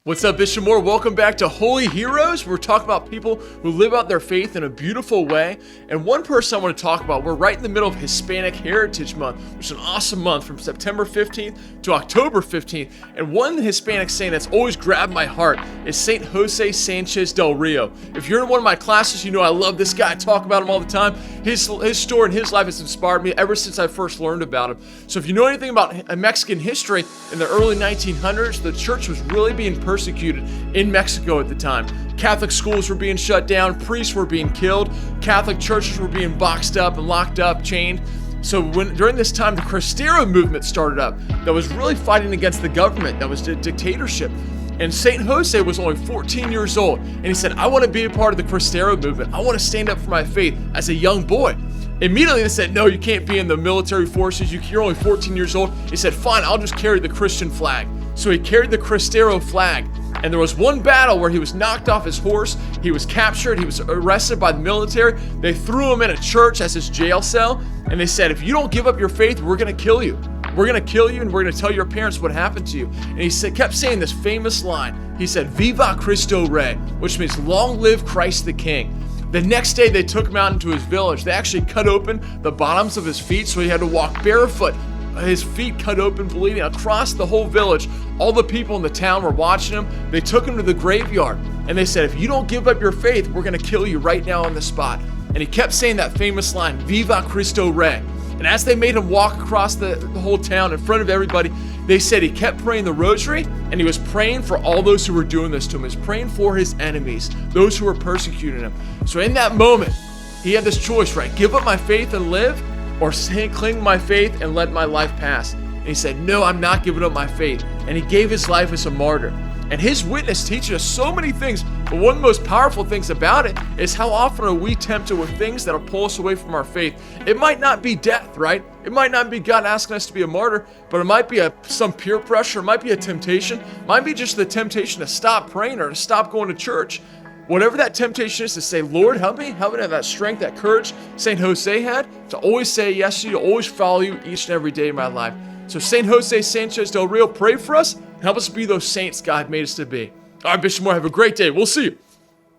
What's up, Bishop Moore? Welcome back to Holy Heroes. We're talking about people who live out their faith in a beautiful way. And one person I want to talk about, we're right in the middle of Hispanic Heritage Month, which is an awesome month from September 15th to October 15th. And one Hispanic saint that's always grabbed my heart is Saint Jose Sanchez del Rio. If you're in one of my classes, you know I love this guy. I talk about him all the time. His story and his life has inspired me ever since I first learned about him. So if you know anything about Mexican history, in the early 1900s, the church was really being persecuted in Mexico at the time. Catholic schools were being shut down, priests were being killed, Catholic churches were being boxed up and locked up, chained. So during this time, the Cristero movement started up that was really fighting against the government, that was a dictatorship. And Saint Jose was only 14 years old, and he said, I want to be a part of the Cristero movement. I want to stand up for my faith as a young boy. Immediately they said, no, you can't be in the military forces. You're only 14 years old. He said, fine, I'll just carry the Christian flag. So he carried the Cristero flag. And there was one battle where he was knocked off his horse. He was captured. He was arrested by the military. They threw him in a church as his jail cell. And they said, if you don't give up your faith, we're going to kill you. We're going to kill you, and we're going to tell your parents what happened to you. And he kept saying this famous line. He said, Viva Cristo Rey, which means long live Christ the King. The next day, they took him out into his village. They actually cut open the bottoms of his feet, so he had to walk barefoot. His feet cut open, bleeding across the whole village. All the people in the town were watching him. They took him to the graveyard, and they said, if you don't give up your faith, we're going to kill you right now on the spot. And he kept saying that famous line, Viva Cristo Rey. And as they made him walk across the whole town in front of everybody, they said he kept praying the rosary, and he was praying for all those who were doing this to him. He was praying for his enemies, those who were persecuting him. So in that moment, he had this choice, right? Give up my faith and live, or cling to my faith and let my life pass. And he said, no, I'm not giving up my faith. And he gave his life as a martyr. And his witness teaches us so many things, but one of the most powerful things about it is how often are we tempted with things that'll pull us away from our faith. It might not be death, right? It might not be God asking us to be a martyr, but it might be some peer pressure, it might be a temptation, it might be just the temptation to stop praying or to stop going to church. Whatever that temptation is, to say, Lord, help me have that strength, that courage St. Jose had to always say yes to you, to always follow you each and every day of my life. So St. Jose Sanchez del Rio, pray for us and help us be those saints God made us to be. All right, Bishop Moore, have a great day. We'll see you.